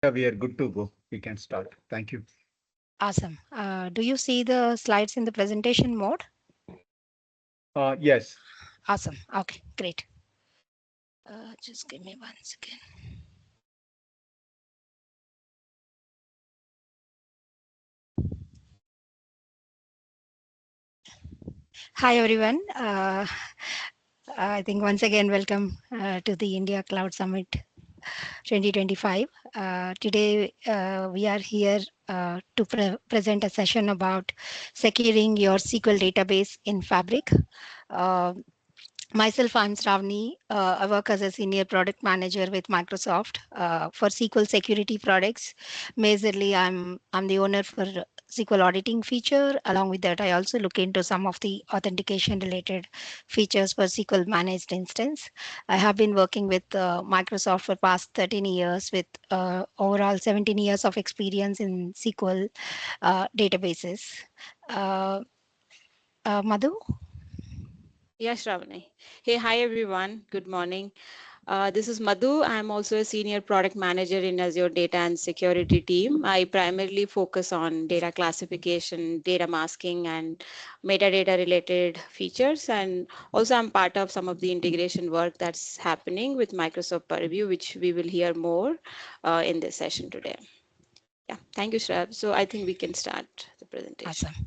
Yeah, we are good to go. We can start. Thank you. Awesome. Do you see the slides in the presentation mode? Yes. Awesome. Okay, great. Just give me 1 second. Hi, everyone. I think once again, welcome to the India Cloud Summit 2025. Today, we are here to present a session about securing your SQL database in Fabric. Uh, Myself, I'm Shravani. I work as a senior product manager with Microsoft for SQL security products. Majorly, I'm the owner for SQL auditing feature. Along with that, I also look into some of the authentication related features for SQL managed instance. I have been working with Microsoft for past 13 years with overall 17 years of experience in SQL databases. Uh, Madhu? Yeah, Shravani. Hey, hi everyone. Good morning. This is Madhu. I'm also a senior product manager in Azure Data and Security team. I primarily focus on data classification, data masking, and metadata related features. And also, I'm part of some of the integration work that's happening with Microsoft Purview, which we will hear more in this session today. Yeah, thank you, Shrav. So I think we can start the presentation. Awesome.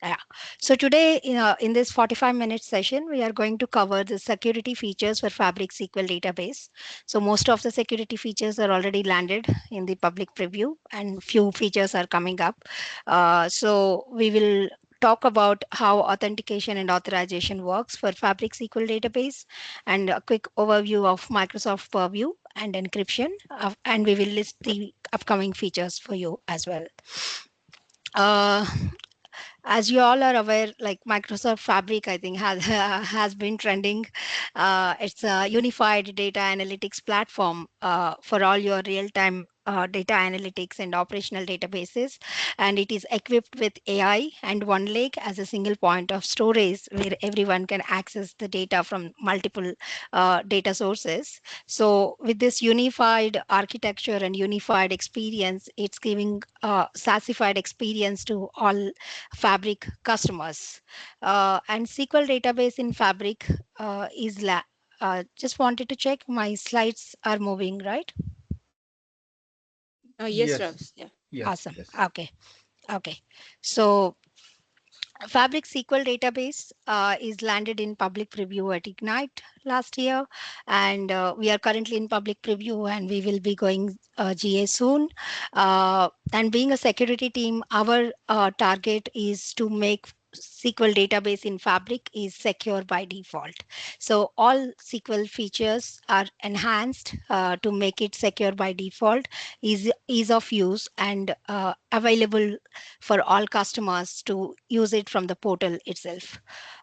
Yeah. So today, in this 45-minute session, we are going to cover the security features for Fabric SQL database. So most of the security features are already landed in the public preview, and few features are coming up. So we will talk about how authentication and authorization works for Fabric SQL database, and a quick overview of Microsoft Purview and encryption, and we will list the upcoming features for you as well. Uh, as you all are aware, like Microsoft Fabric, I think has has been trending. It's a unified data analytics platform for all your real-time data analytics and operational databases, and it is equipped with AI and OneLake as a single point of storage where everyone can access the data from multiple data sources. So, with this unified architecture and unified experience, it's giving sassified experience to all Fabric customers. And SQL database in Fabric just wanted to check my slides are moving, right? Yes, Yes. Shrav. Yeah. Yes. Awesome. Yes. Okay. Okay. So Fabric SQL database is landed in public preview at Ignite last year, and we are currently in public preview, and we will be going GA soon. And being a security team, our target is to make SQL database in Fabric is secure by default. So all SQL features are enhanced to make it secure by default, ease of use, and available for all customers to use it from the portal itself.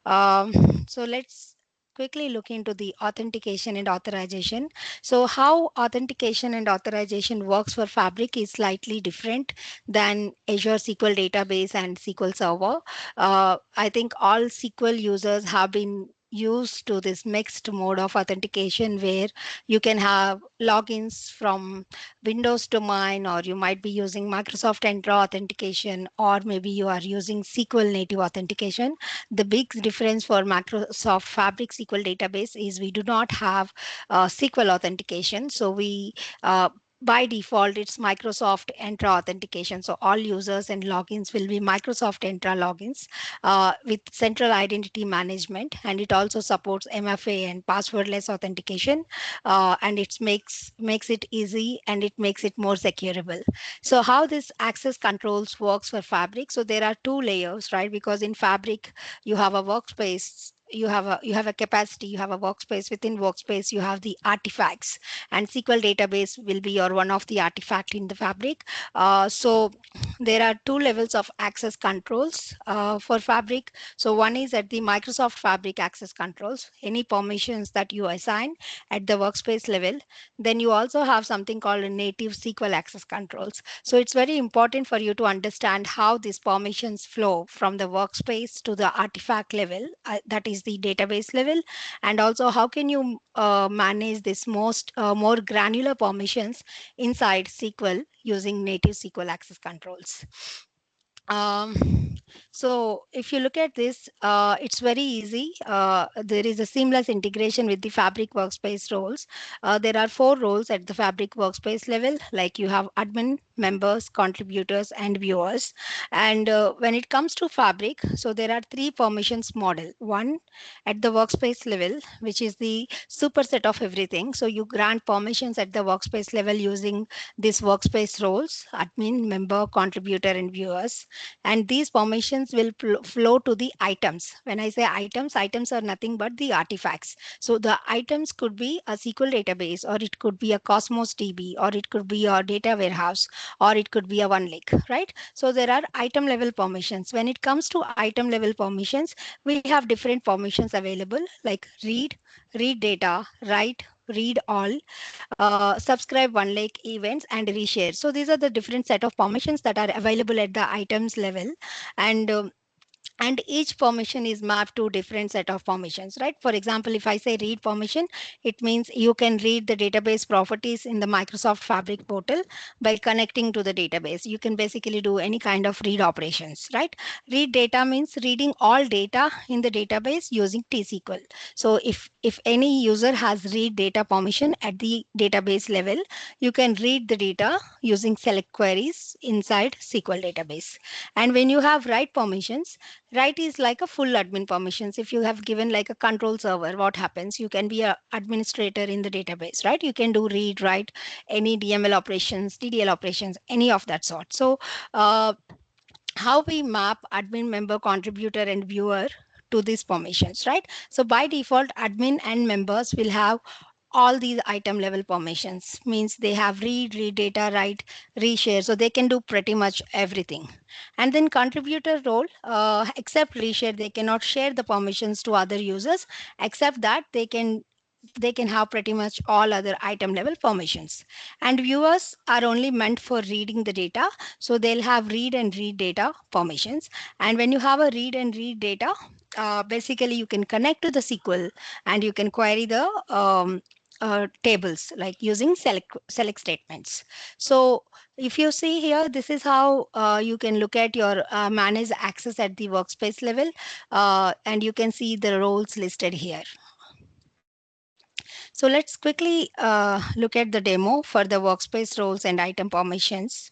So let's quickly look into the authentication and authorization. So how authentication and authorization works for Fabric is slightly different than Azure SQL database and SQL Server. I think all SQL users have been used to this mixed mode of authentication where you can have logins from Windows domain, or you might be using Microsoft Entra authentication, or maybe you are using SQL native authentication. The big difference for Microsoft Fabric SQL database is we do not have SQL authentication. So we by default, it's Microsoft Entra authentication. So all users and logins will be Microsoft Entra logins with central identity management, and it also supports MFA and passwordless authentication, and it makes it easy and it makes it more secureable. So how this access controls works for Fabric? So there are two layers, right? Because in Fabric you have a workspace, you have a capacity, you have a workspace. Within workspace you have the artifacts, and SQL database will be your one of the artifact in the Fabric. So there are two levels of access controls for Fabric. So one is at the Microsoft Fabric access controls, any permissions that you assign at the workspace level. Then you also have something called a native SQL access controls. So it's very important for you to understand how these permissions flow from the workspace to the artifact level, that is manage the database level, and also how can you manage this more granular permissions inside SQL using native SQL access controls. Um, so if you look at this, it's very easy. There is a seamless integration with the Fabric Workspace roles. There are 4 roles at the Fabric Workspace level, like you have admin, members, contributors, and viewers. And when it comes to Fabric, so there are 3 permissions model. One at the workspace level, which is the superset of everything. So you grant permissions at the workspace level using these workspace roles, admin, member, contributor, and viewers. And these permissions will flow to the items. When I say items, items are nothing but the artifacts. So the items could be a SQL database, or it could be a Cosmos DB, or it could be a data warehouse, or it could be a OneLake, right? So there are item level permissions. When it comes to item level permissions, we have different permissions available, like read data, write, read all, subscribe OneLake events, and reshare. So these are the different set of permissions that are available at the items level. And each permission is mapped to different set of permissions, right? For example, if I say read permission, it means you can read the database properties in the Microsoft Fabric portal by connecting to the database. You can basically do any kind of read operations, right? Read data means reading all data in the database using tsql. So if any user has read data permission at the database level, you can read the data using select queries inside SQL database. And when you have write permissions, write is like a full admin permissions. If you have given like a control server, what happens? You can be an administrator in the database, right? You can do read, write, any DML operations, DDL operations, any of that sort. So how we map admin, member, contributor, and viewer to these permissions, right? So by default, admin and members will have all these item level permissions, means they have read data, write, reshare, so they can do pretty much everything. And then contributor role, except reshare, they cannot share the permissions to other users, except that they can have pretty much all other item level permissions. And viewers are only meant for reading the data, so they'll have read and read data permissions. And when you have a read and read data, basically you can connect to the SQL and you can query the tables, like using select statements. So if you see here, this is how you can look at your manage access at the workspace level, and you can see the roles listed here. So let's quickly look at the demo for the workspace roles and item permissions.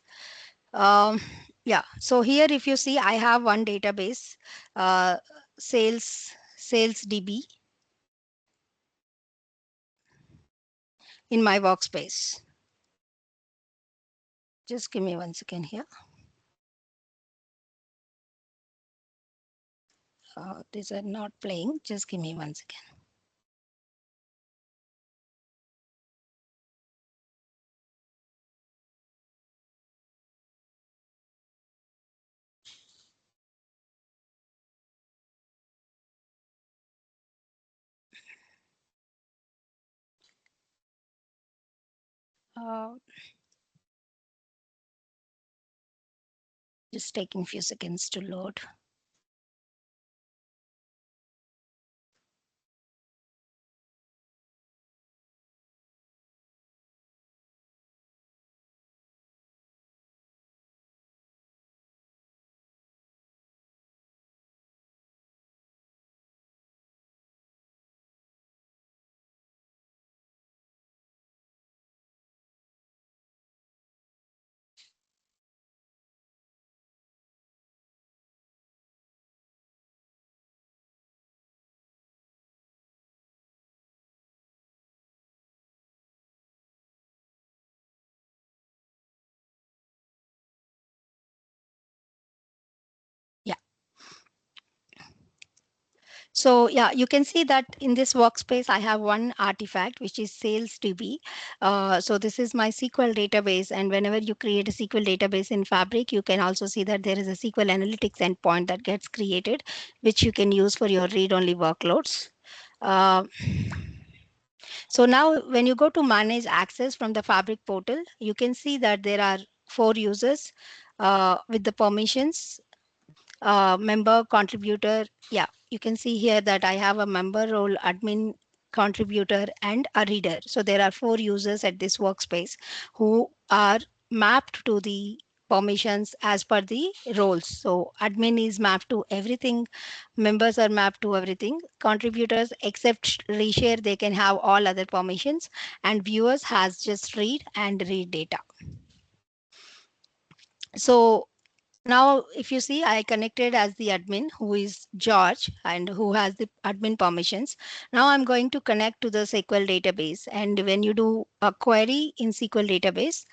Um, yeah, so here if you see, I have one database, uh, sales DB in my workspace. Just give me 1 second here. These are not playing. Just give me 1 second. Uh, just taking a few seconds to load. Yeah. So yeah, you can see that in this workspace, I have one artifact, which is sales DB. So this is my SQL database. And whenever you create a SQL database in Fabric, you can also see that there is a SQL analytics endpoint that gets created, which you can use for your read-only workloads. Uh, so now when you go to manage access from the Fabric portal, you can see that there are 4 users with the permissions, member, contributor. Yeah, you can see here that I have a member role, admin, contributor, and a reader. So there are 4 users at this workspace who are mapped to the permissions as per the roles. So admin is mapped to everything, members are mapped to everything, contributors except reshare, they can have all other permissions, and viewers has just read and read data. So now, if you see, I connected as the admin who is George and who has the admin permissions. Now I'm going to connect to the SQL database. And when you do a query in SQL database,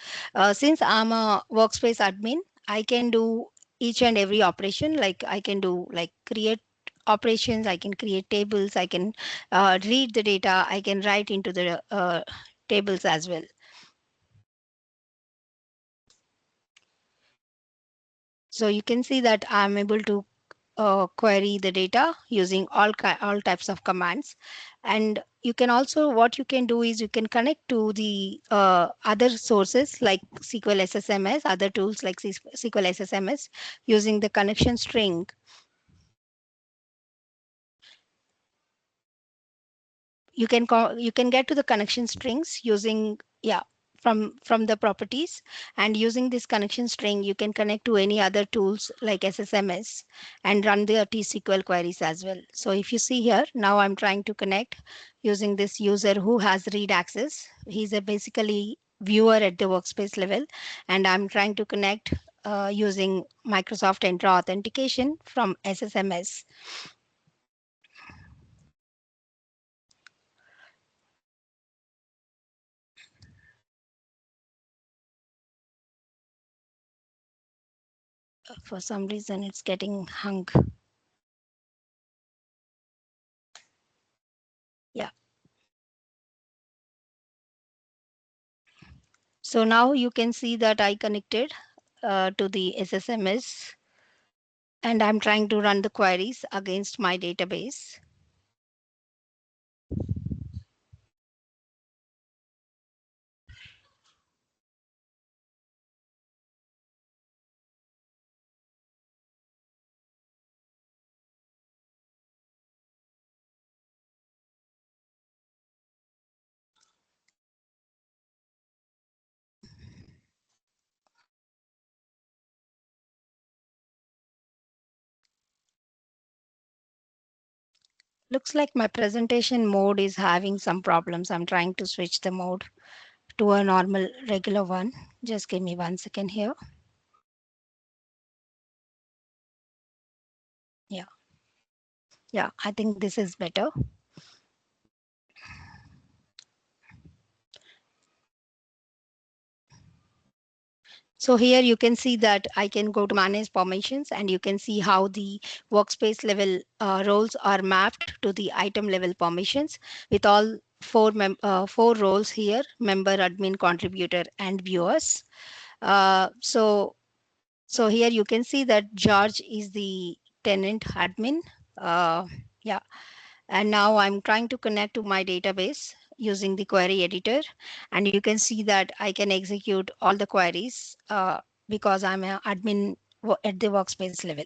since I'm a workspace admin, I can do each and every operation. Like I can do like create operations, I can create tables, I can read the data, I can write into the tables as well. So you can see that I'm able to query the data using all types of commands. And you can also, what you can do is you can connect to the other sources like SQL SSMS, other tools like SQL SSMS using the connection string. You can get to the connection strings using, yeah, from the properties, and using this connection string you can connect to any other tools like SSMS and run the T-SQL queries as well. So if you see here, now I'm trying to connect using this user who has read access. He's a basically viewer at the workspace level, and I'm trying to connect using Microsoft Entra authentication from SSMS. For some reason it's getting hung. Yeah. So now you can see that I connected to the SSMS and I'm trying to run the queries against my database. Looks like my presentation mode is having some problems. I'm trying to switch the mode to a normal regular one. Just give me 1 second here. Yeah. Yeah, I think this is better. So here you can see that I can go to manage permissions and you can see how the workspace level roles are mapped to the item level permissions with all four roles here: member, admin, contributor, and viewers. So here you can see that George is the tenant admin. Yeah. And now I'm trying to connect to my database using the query editor. And you can see that I can execute all the queries because I'm an admin at the workspace level.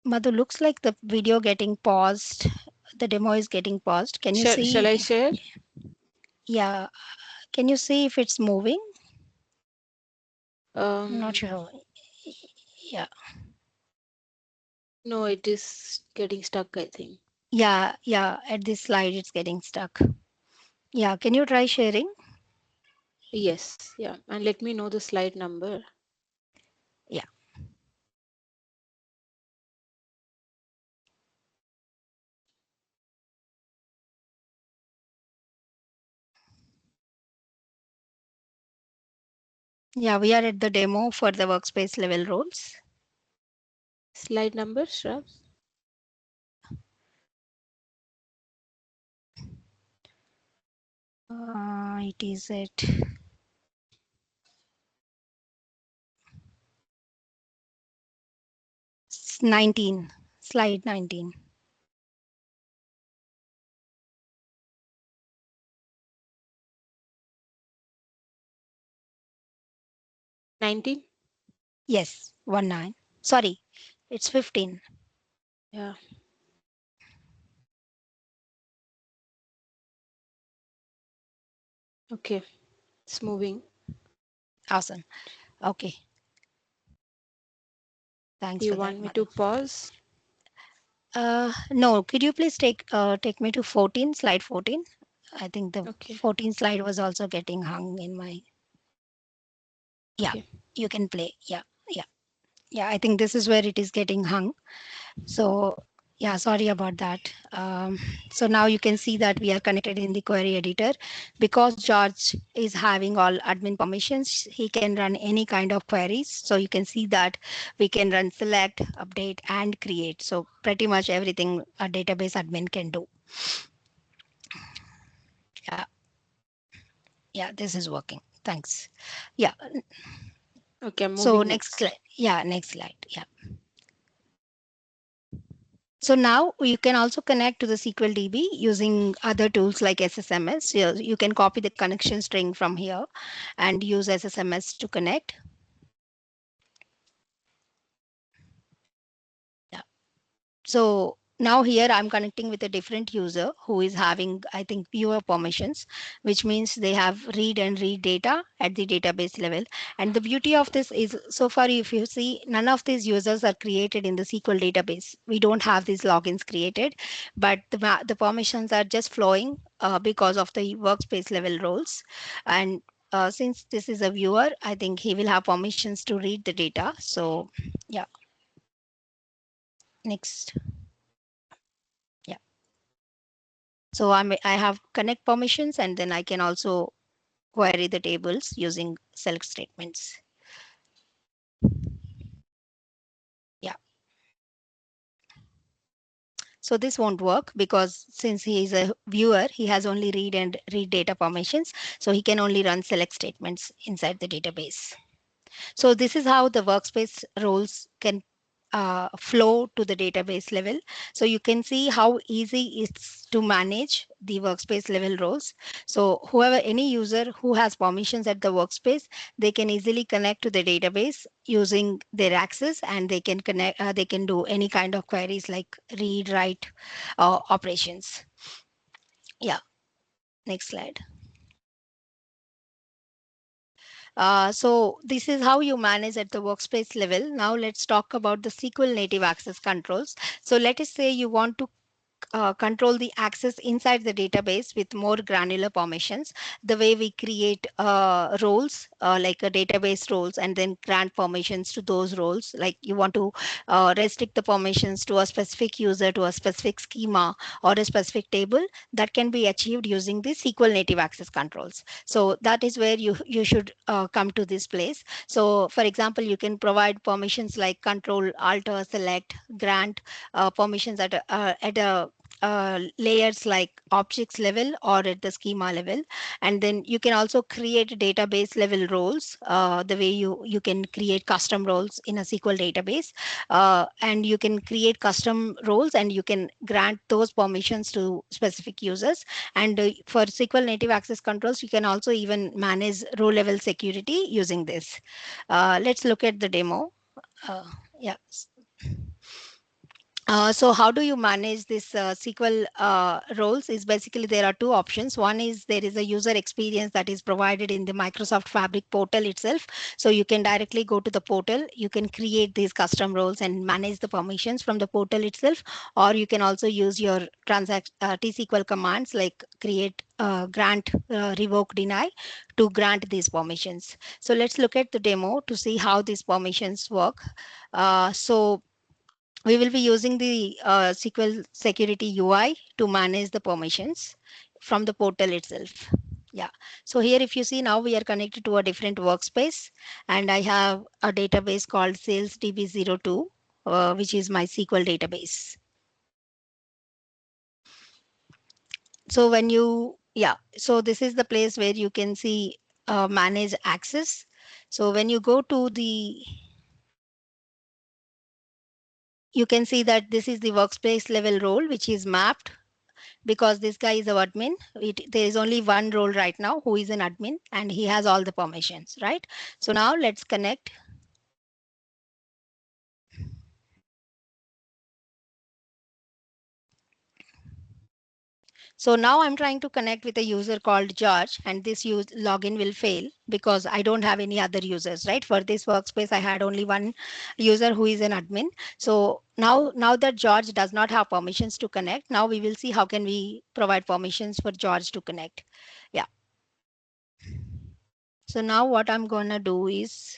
Madhu, looks like the video getting paused. The demo is getting paused. Can you Shall see? I share? Yeah. Can you see if it's moving? I'm not Um, sure. Yeah. no, it is getting stuck, I think. Yeah. Yeah. At this slide, it's getting stuck. Yeah. Can you try sharing? Yes, yeah. And let me know the slide number. Yeah. Yeah. We are at the demo for the workspace level roles. Slide number, Shrubs? It is at It's 19, slide 19. Yes, 19. Sorry, it's 15. Yeah. Okay. It's moving. Awesome. Okay. Thanks You for that, want me to Madhu. pause? No, could you please take me to 14, slide 14? I think the Okay. 14 slide was also getting hung in my. Yeah, Okay. you can play. Yeah, yeah, yeah. I think this is where it is getting hung. So yeah, sorry about that. So now you can see that we are connected in the query editor. Because George is having all admin permissions, he can run any kind of queries. So you can see that we can run select, update, and create. So pretty much everything a database admin can do. Yeah, yeah, this is working. Thanks. Yeah. Okay, I'm So moving next next. slide. Yeah, next slide. Yeah. So now you can also connect to the SQL DB using other tools like SSMS. You can copy the connection string from here and use SSMS to connect. Yeah. So now here I'm connecting with a different user who is having, I think, fewer permissions, which means they have read data at the database level. And the beauty of this is, so far, if you see, none of these users are created in the SQL database. We don't have these logins created, but the permissions are just flowing because of the workspace level roles. And since this is a viewer, I think he will have permissions to read the data. So yeah, next. Yeah. So I have connect permissions, and then I can also query the tables using select statements. Yeah. So this won't work because since he is a viewer, he has only read data permissions. So he can only run select statements inside the database. So this is how the workspace roles can flow to the database level. So you can see how easy it's to manage the workspace level roles. So whoever, any user who has permissions at the workspace, they can easily connect to the database using their access, and they can connect. They can do any kind of queries like read, write, operations. Yeah. Next slide. So this is how you manage at the workspace level. Now let's talk about the SQL native access controls. So let us say you want to control the access inside the database with more granular permissions, the way we create roles like a database roles and then grant permissions to those roles. Like you want to restrict the permissions to a specific user, to a specific schema, or a specific table, that can be achieved using the SQL native access controls. So that is where you should come to this place. So for example, you can provide permissions like control, alter, select, grant permissions at a layers like objects level or at the schema level. And then you can also create database level roles, the way you can create custom roles in a SQL database, and you can create custom roles and you can grant those permissions to specific users. And for SQL native access controls, you can also even manage row level security using this. Let's look at the demo. uh, yeah. So how do you manage this SQL roles is basically there are two options. One is there is a user experience that is provided in the Microsoft Fabric portal itself. So you can directly go to the portal. You can create these custom roles and manage the permissions from the portal itself. Or you can also use your T-SQL commands like create, grant, revoke, deny to grant these permissions. So let's look at the demo to see how these permissions work. So we will be using the SQL security UI to manage the permissions from the portal itself. Yeah. So here, if you see now, we are connected to a different workspace, and I have a database called salesdb02, which is my SQL database. So when you, yeah, so this is the place where you can see manage access. So when you go to the, you can see that this is the workspace level role, which is mapped because this guy is a admin. There is only one role right now who is an admin and he has all the permissions, right? So now let's connect. So now I'm trying to connect with a user called George, and this login will fail because I don't have any other users, right? For this workspace, I had only one user who is an admin. So now that George does not have permissions to connect, now we will see how can we provide permissions for George to connect. Yeah. So now what I'm going to do is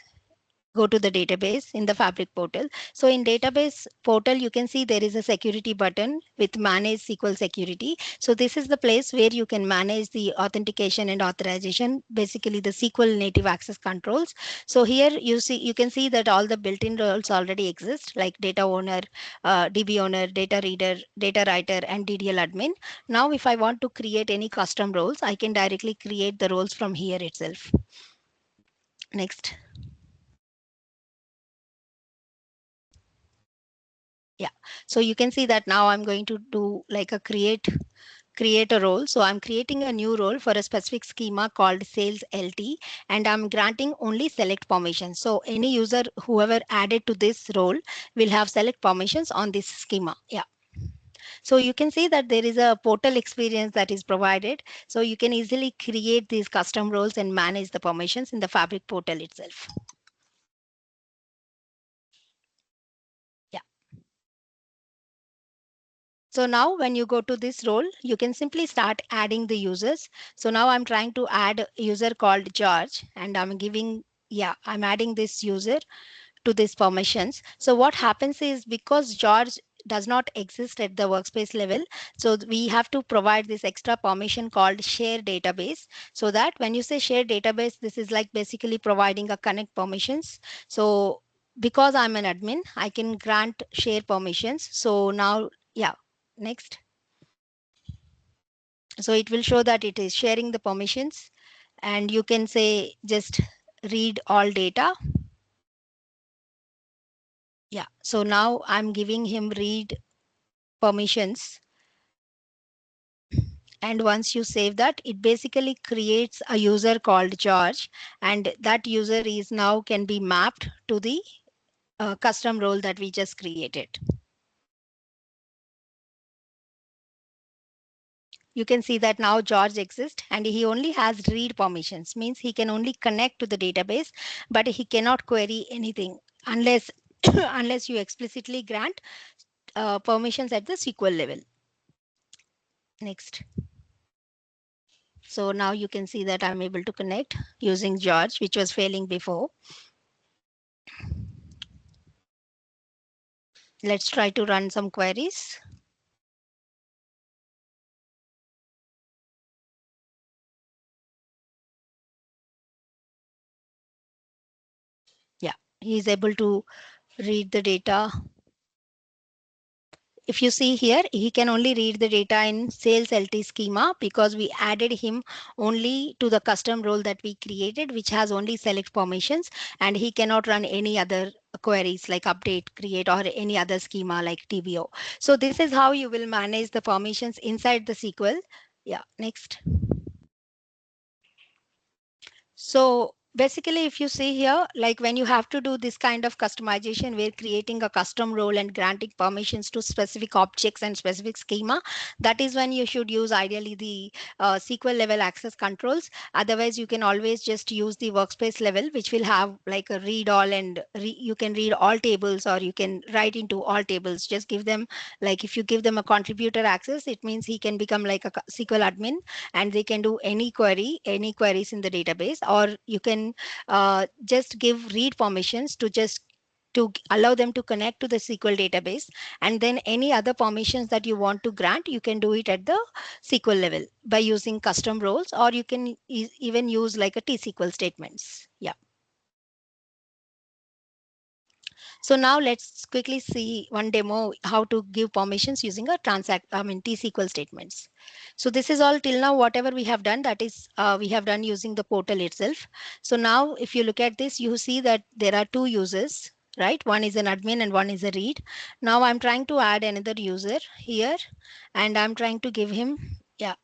go to the database in the Fabric portal. So in database portal, you can see there is a security button with manage SQL security. So this is the place where you can manage the authentication and authorization, basically the SQL native access controls. So here you can see that all the built-in roles already exist, like data owner, DB owner, data reader, data writer, and DDL admin. Now, if I want to create any custom roles, I can directly create the roles from here itself. Next. Yeah, so you can see that now I'm going to do like a create a role. So I'm creating a new role for a specific schema called sales LT, and I'm granting only select permissions. So any user, whoever added to this role, will have select permissions on this schema. Yeah. So you can see that there is a portal experience that is provided. So you can easily create these custom roles and manage the permissions in the Fabric portal itself. Yeah. So now when you go to this role, you can simply start adding the users. So now I'm trying to add a user called George, and I'm adding this user to these permissions. So what happens is, because George does not exist at the workspace level, so we have to provide this extra permission called share database, so that when you say share database, this is like basically providing a connect permissions. So because I'm an admin, I can grant share permissions. So now, yeah, next. So it will show that it is sharing the permissions, and you can say just read all data. Yeah, so now I'm giving him read permissions. And once you save that, it basically creates a user called George, and that user is now can be mapped to the custom role that we just created. You can see that now George exists and he only has read permissions, means he can only connect to the database, but he cannot query anything unless unless you explicitly grant permissions at the SQL level. Next. So now you can see that I'm able to connect using George, which was failing before. Let's try to run some queries. Yeah, he is able to read the data. If you see here, he can only read the data in sales LT schema because we added him only to the custom role that we created, which has only select permissions, and he cannot run any other queries like update, create, or any other schema like TBO. So this is how you will manage the permissions inside the SQL. Yeah, next. So basically, if you see here, like when you have to do this kind of customization, we're creating a custom role and granting permissions to specific objects and specific schema. That is when you should use ideally the SQL level access controls. Otherwise, you can always just use the workspace level, which will have like a read all, and you can read all tables, or you can write into all tables. Just give them, like if you give them a contributor access, it means he can become like a SQL admin and they can do any queries in the database, or you can just give read permissions to allow them to connect to the SQL database, and then any other permissions that you want to grant, you can do it at the SQL level by using custom roles, or you can even use like a T-SQL statements. Yeah. So now let's quickly see one demo how to give permissions using a T-SQL statements. So this is all till now whatever we have done, that is we have done using the portal itself. So now if you look at this, you see that there are two users, right? One is an admin and one is a read. Now I'm trying to add another user here, and I'm trying to give him, yeah.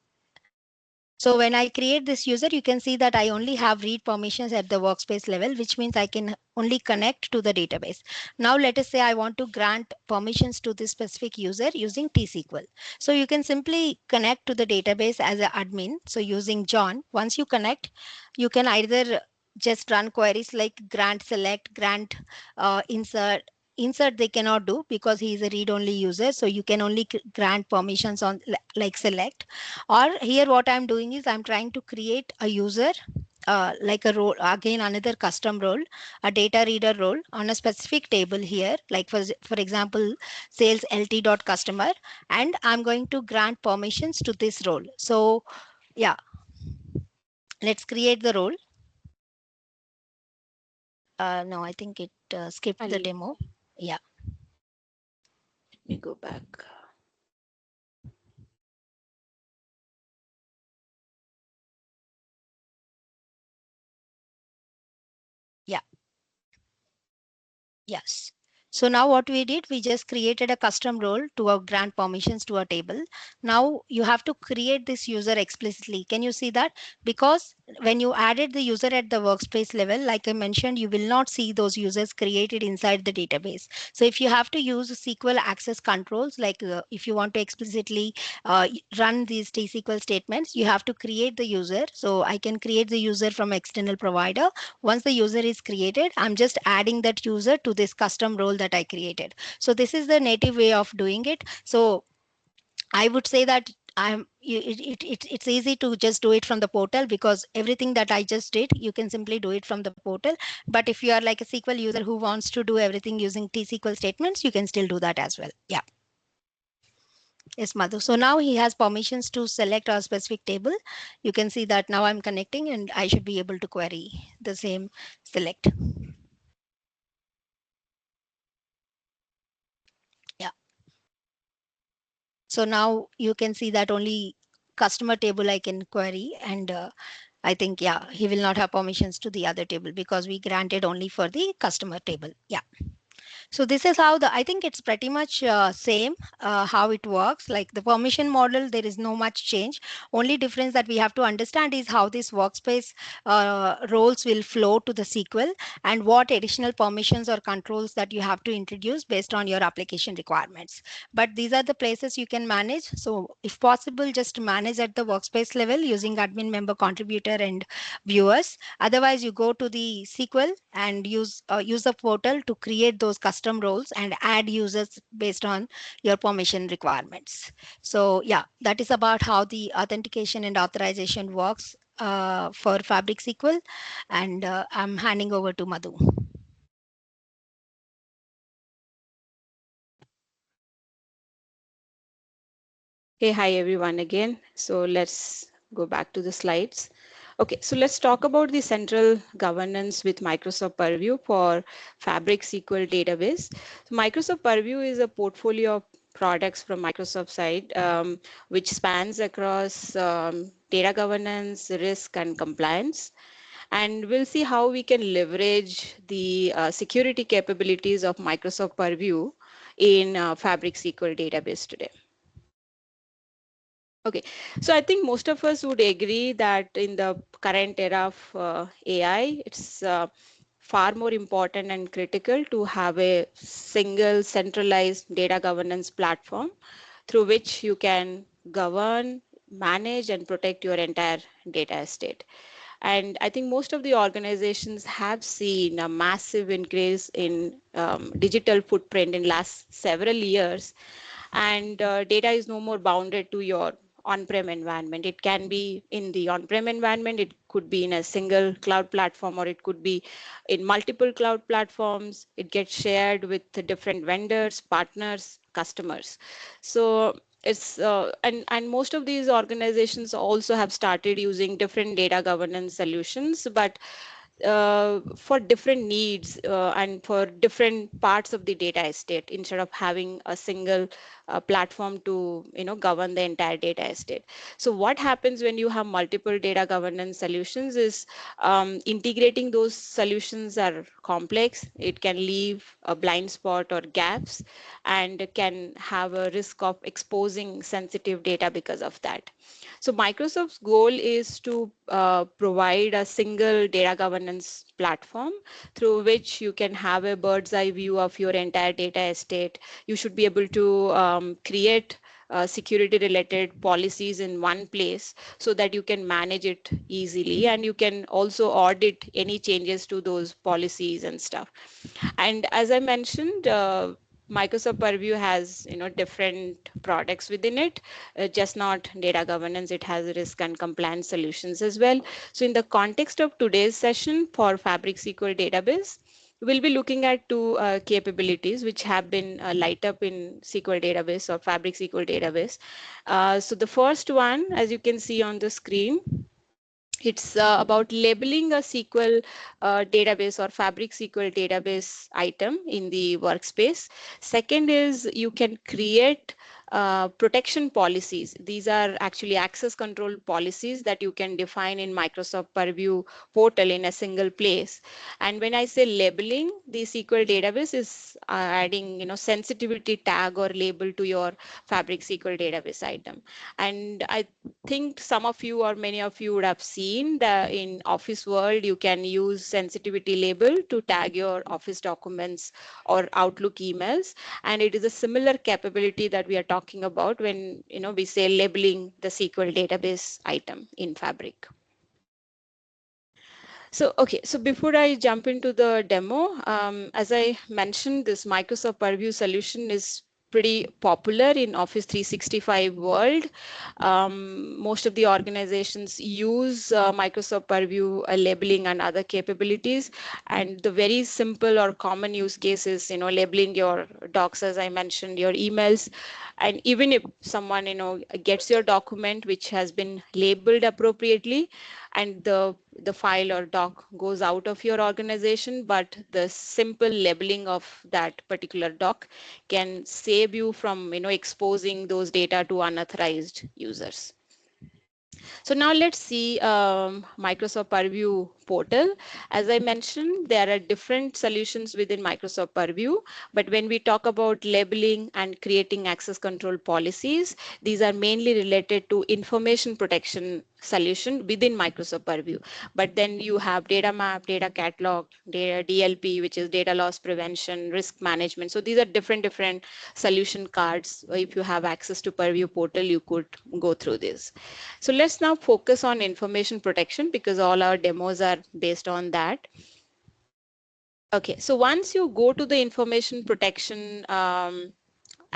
So when I create this user, you can see that I only have read permissions at the workspace level, which means I can only connect to the database. Now let us say I want to grant permissions to this specific user using T-SQL. So you can simply connect to the database as an admin. So using John, once you connect, you can either just run queries like grant select, grant insert. Insert they cannot do because he is a read-only user. So you can only grant permissions on like select. Or here what I'm doing is I'm trying to create a user like a role, again another custom role, a data reader role on a specific table here, like for example sales lt dot customer, and I'm going to grant permissions to this role. So yeah, let's create the role. No, I think it skipped the I'll, demo. Yeah. let me go back. Yeah. Yes. So now what we did, we just created a custom role to grant permissions to a table. Now you have to create this user explicitly. Can you see that? Because when you added the user at the workspace level, like I mentioned, you will not see those users created inside the database. So if you have to use SQL access controls, like if you want to explicitly run these T-SQL statements, you have to create the user. So I can create the user from external provider. Once the user is created, I'm just adding that user to this custom role that I created. So this is the native way of doing it. So I would say that it's easy to just do it from the portal, because everything that I just did, you can simply do it from the portal. But if you are like a SQL user who wants to do everything using T-SQL statements, you can still do that as well. Yeah. Yes, Madhu. So now he has permissions to select a specific table. You can see that now I'm connecting and I should be able to query the same select. Yeah. So now you can see that only customer table I can query, and I think, yeah, he will not have permissions to the other table because we granted only for the customer table. Yeah. So this is how I think it's pretty much same how it works. Like the permission model, there is no much change. Only difference that we have to understand is how this workspace roles will flow to the SQL, and what additional permissions or controls that you have to introduce based on your application requirements. But these are the places you can manage. So if possible, just manage at the workspace level using admin member contributor and viewers. Otherwise, you go to the SQL and use the portal to create those custom roles and add users based on your permission requirements. So yeah, that is about how the authentication and authorization works for Fabric SQL. And I'm handing over to Madhu. Hey, hi everyone again. So let's go back to the slides. Okay, so let's talk about the central governance with Microsoft Purview for Fabric SQL database. So Microsoft Purview is a portfolio of products from Microsoft side, which spans across data governance, risk, and compliance. And we'll see how we can leverage the security capabilities of Microsoft Purview in Fabric SQL database today. Okay, so I think most of us would agree that in the current era of AI, it's far more important and critical to have a single centralized data governance platform through which you can govern, manage, and protect your entire data estate. And I think most of the organizations have seen a massive increase in digital footprint in last several years, and data is no more bounded to your on-prem environment. It can be in the on-prem environment, it could be in a single cloud platform, or it could be in multiple cloud platforms. It gets shared with the different vendors, partners, customers. So it's and most of these organizations also have started using different data governance solutions, but for different needs and for different parts of the data estate, instead of having a single platform to govern the entire data estate. So what happens when you have multiple data governance solutions is integrating those solutions are complex. It can leave a blind spot or gaps and can have a risk of exposing sensitive data because of that. So Microsoft's goal is to provide a single data governance platform through which you can have a bird's eye view of your entire data estate. You should be able to create security related policies in one place so that you can manage it easily, and you can also audit any changes to those policies and stuff. And as I mentioned, Microsoft Purview has different products within it, just not data governance. It has risk and compliance solutions as well. So in the context of today's session for Fabric SQL database, we'll be looking at two capabilities which have been light up in SQL database or Fabric SQL database. So the first one, as you can see on the screen, it's about labeling a SQL database or Fabric SQL database item in the workspace. Second is you can create protection policies. These are actually access control policies that you can define in Microsoft Purview portal in a single place. And when I say labeling, the SQL database is adding sensitivity tag or label to your Fabric SQL database item. And I think some of you or many of you would have seen that in Office world, you can use sensitivity label to tag your Office documents or Outlook emails. And it is a similar capability that we are talking about when we say labeling the SQL database item in Fabric. So, okay, so before I jump into the demo, as I mentioned, this Microsoft Purview solution is pretty popular in Office 365 world. Most of the organizations use Microsoft Purview labeling and other capabilities. And the very simple or common use case is, labeling your docs, as I mentioned, your emails. And even if someone, gets your document, which has been labeled appropriately, and the file or doc goes out of your organization, but the simple labeling of that particular doc can save you from exposing those data to unauthorized users. So now let's see Microsoft Purview portal. As I mentioned, there are different solutions within Microsoft Purview, but when we talk about labeling and creating access control policies, these are mainly related to information protection solution within Microsoft Purview. But then you have data map, data catalog, data DLP, which is data loss prevention, risk management. So these are different solution cards. If you have access to Purview portal, you could go through this. So let's now focus on information protection because all our demos are based on that. Okay, so once you go to the information protection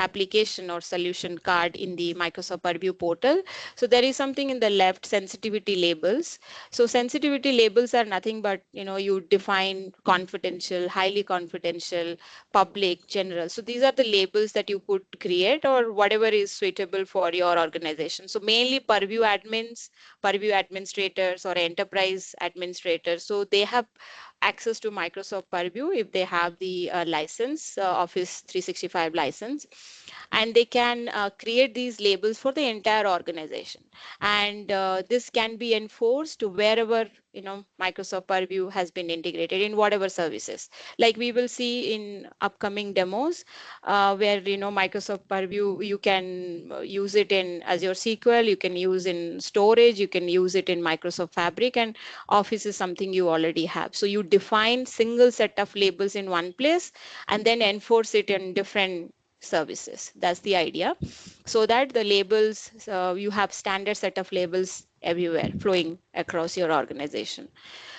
application or solution card in the Microsoft Purview portal. So there is something in the left, sensitivity labels. So sensitivity labels are nothing but, you define confidential, highly confidential, public, general. So these are the labels that you could create or whatever is suitable for your organization. So mainly Purview admins, Purview administrators or enterprise administrators. So they have access to Microsoft Purview if they have the license, Office 365 license, and they can create these labels for the entire organization. And this can be enforced to wherever Microsoft Purview has been integrated in whatever services. Like we will see in upcoming demos, where Microsoft Purview, you can use it in Azure SQL, you can use in storage, you can use it in Microsoft Fabric, and Office is something you already have. So you define single set of labels in one place and then enforce it in different services. That's the idea. So that the labels, you have standard set of labels everywhere flowing across your organization.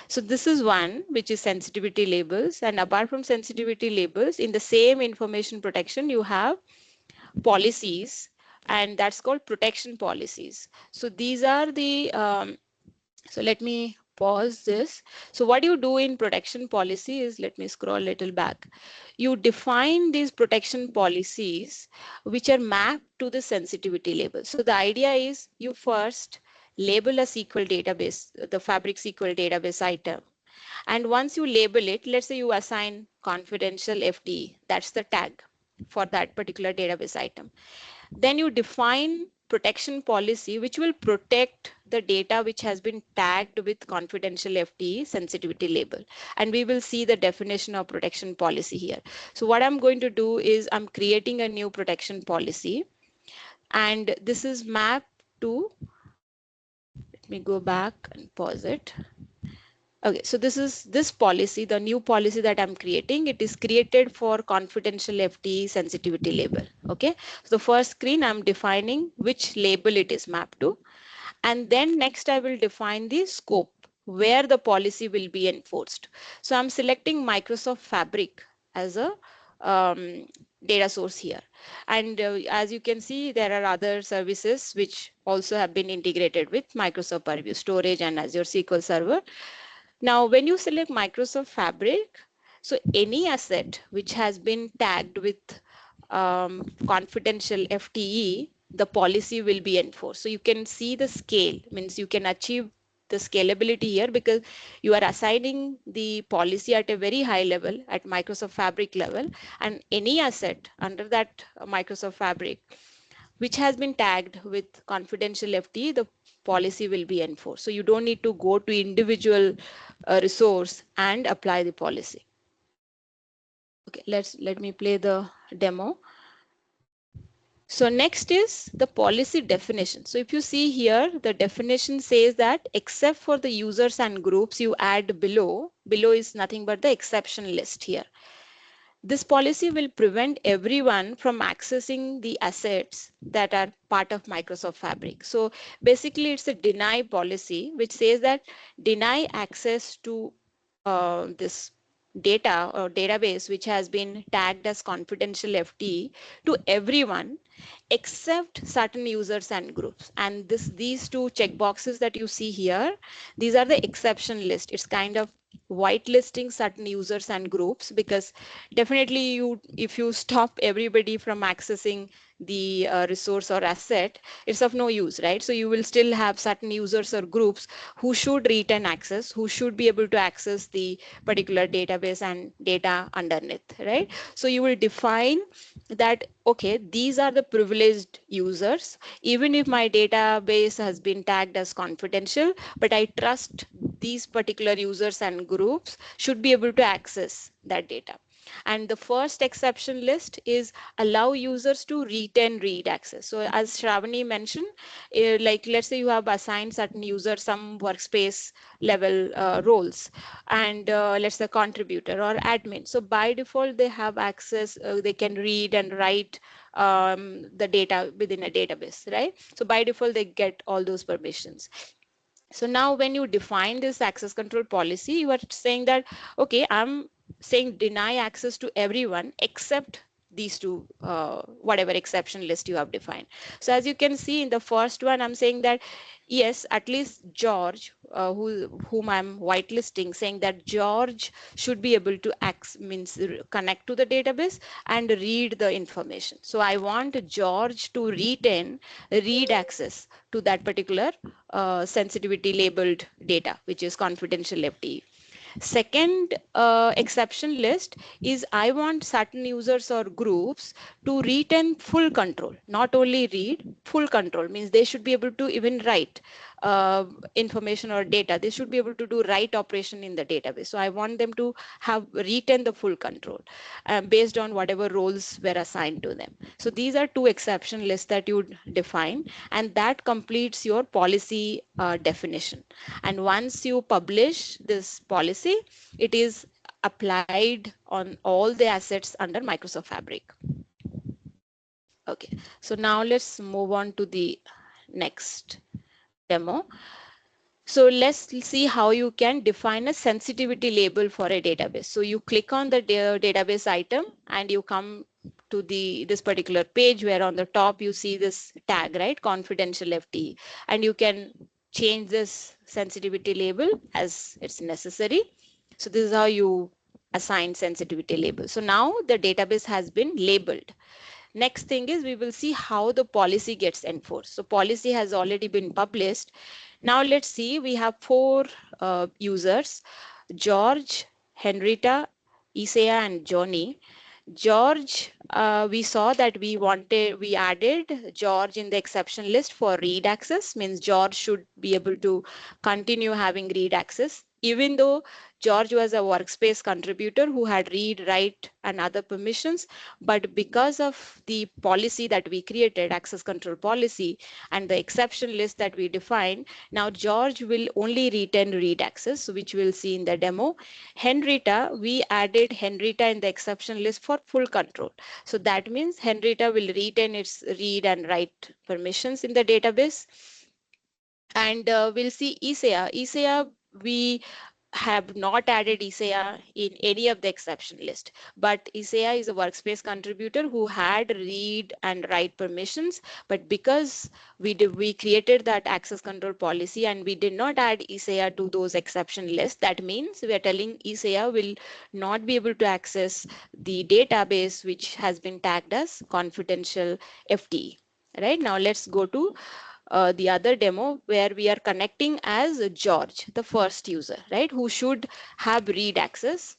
So this is one, which is sensitivity labels. And apart from sensitivity labels, in the same information protection, you have policies, and that's called protection policies. So these are the so let me pause this. So what you do in protection policy is, let me scroll a little back. You define these protection policies which are mapped to the sensitivity label. So the idea is you first label a SQL database, the Fabric SQL database item. And once you label it, let's say you assign confidential FD, that's the tag. for that particular database item. Then you define protection policy which will protect the data which has been tagged with confidential FTE sensitivity label, and we will see the definition of protection policy here. So what I'm going to do is I'm creating a new protection policy, and this is mapped to, let me go back and pause it. Okay, so this policy, the new policy that I'm creating, it is created for confidential FTE sensitivity label. Okay, so the first screen I'm defining which label it is mapped to, and then next I will define the scope where the policy will be enforced. So I'm selecting Microsoft Fabric as a data source here, and as you can see, there are other services which also have been integrated with Microsoft Purview storage and Azure SQL Server. Now, when you select Microsoft Fabric, so any asset which has been tagged with confidential FTE, the policy will be enforced. So you can see the scale, means you can achieve the scalability here because you are assigning the policy at a very high level, at Microsoft Fabric level, and any asset under that Microsoft Fabric which has been tagged with confidential FTE, the policy will be enforced. So you don't need to go to individual resource and apply the policy. Okay, let me play the demo. So next is the policy definition. So if you see here, the definition says that except for the users and groups you add below is nothing but the exception list here. This policy will prevent everyone from accessing the assets that are part of Microsoft Fabric. So basically it's a deny policy which says that deny access to this data or database which has been tagged as confidential FTE to everyone except certain users and groups. And these two checkboxes that you see here, these are the exception list. It's kind of whitelisting certain users and groups, because definitely if you stop everybody from accessing the resource or asset, it's of no use, right? So you will still have certain users or groups who should retain access, who should be able to access the particular database and data underneath, right? So you will define that, okay, these are the privileged users, even if my database has been tagged as confidential, but I trust these particular users and groups should be able to access that data. And the first exception list is allow users to retain read access. So as Shravani mentioned, like let's say you have assigned certain users some workspace level roles, and let's say contributor or admin. So by default, they have access, they can read and write the data within a database, right? So by default, they get all those permissions. So now when you define this access control policy, you are saying that, okay, I'm saying deny access to everyone except these two, whatever exception list you have defined. So as you can see in the first one, I'm saying that, yes, at least George, whom I'm whitelisting, saying that George should be able to connect to the database and read the information. So I want George to read access to that particular sensitivity labeled data, which is confidential FTE. Second exception list is I want certain users or groups to retain full control, not only read, full control means they should be able to even write information or data. They should be able to do write operation in the database. So I want them to have retain the full control based on whatever roles were assigned to them. So these are two exception lists that you define, and that completes your policy definition. And once you publish this policy, it is applied on all the assets under Microsoft Fabric. Okay, so now let's move on to the next demo. So let's see how you can define a sensitivity label for a database. So you click on the database item and you come to this particular page where on the top you see this tag, right? Confidential FTE, and you can change this sensitivity label as it's necessary. So this is how you assign sensitivity label. So now the database has been labeled. Next thing is we will see how the policy gets enforced. So policy has already been published. Now let's see, we have four users, George, Henrietta, Isaiah, and Johnny. George we saw that we added George in the exception list for read access, means George should be able to continue having read access, even though George was a workspace contributor who had read, write, and other permissions. But because of the policy that we created, access control policy, and the exception list that we defined, now George will only retain read access, which we'll see in the demo. Henrietta, we added Henrietta in the exception list for full control. So that means Henrietta will retain its read and write permissions in the database. And we'll see Isaiah. Isaiah, we have not added Isaiah in any of the exception list, but Isaiah is a workspace contributor who had read and write permissions, but because we created that access control policy and we did not add Isaiah to those exception lists, that means we are telling Isaiah will not be able to access the database which has been tagged as confidential FTE. Right, now let's go to the other demo where we are connecting as George, the first user, right, who should have read access.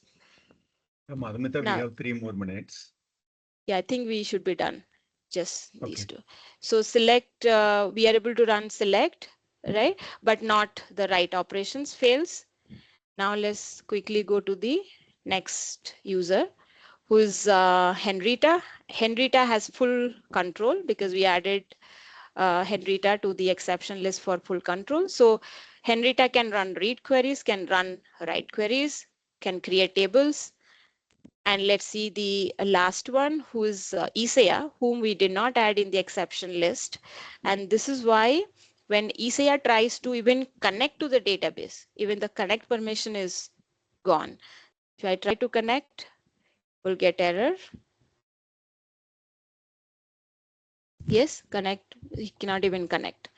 Madhumita, we Now, have 3 more minutes. yeah, I think we should be done. Just these Okay. two. So select, we are able to run select, right, but not the write operations fails. Now let's quickly go to the next user, who is Henrietta. Henrietta has full control because we added Henrietta to the exception list for full control. So Henrietta can run read queries, can run write queries, can create tables. And let's see the last one, who is Isaiah, whom we did not add in the exception list. And this is why when Isaiah tries to even connect to the database, even the connect permission is gone. If I try to connect, we'll get error. Yes, connect, you cannot even connect.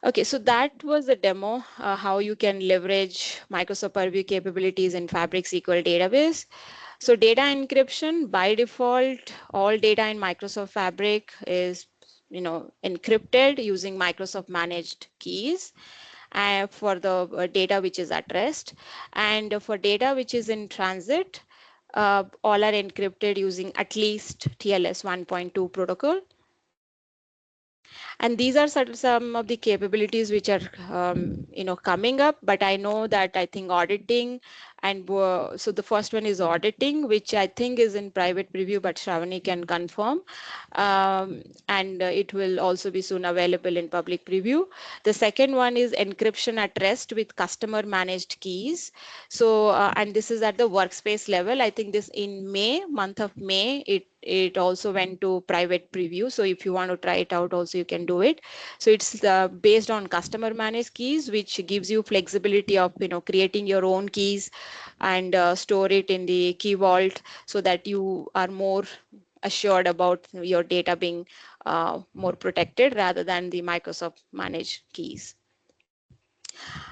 Okay, so that was the demo, how you can leverage Microsoft Purview capabilities in Fabric SQL database. So data encryption, by default, all data in Microsoft Fabric is, encrypted using Microsoft managed keys. For the data which is at rest, and for data which is in transit, all are encrypted using at least TLS 1.2 protocol. And these are some of the capabilities which are coming up, but I know that I think auditing and so the first one is auditing, which I think is in private preview, but Shravani can confirm, and it will also be soon available in public preview. The second one is encryption at rest with customer managed keys. So and this is at the workspace level. I think this in month of May, it also went to private preview. So if you want to try it out also, you can do it. So it's based on customer managed keys, which gives you flexibility of creating your own keys and store it in the key vault, so that you are more assured about your data being more protected rather than the Microsoft managed keys.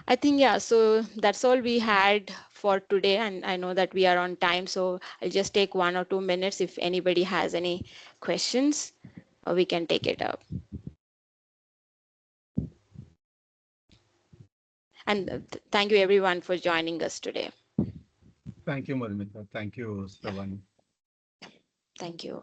I think, yeah, so that's all we had for today. And I know that we are on time, so I'll just take 1 or 2 minutes. If anybody has any questions, we can take it up. And thank you everyone for joining us today. Thank you, Madhumita. Thank you, Shravani. Thank you.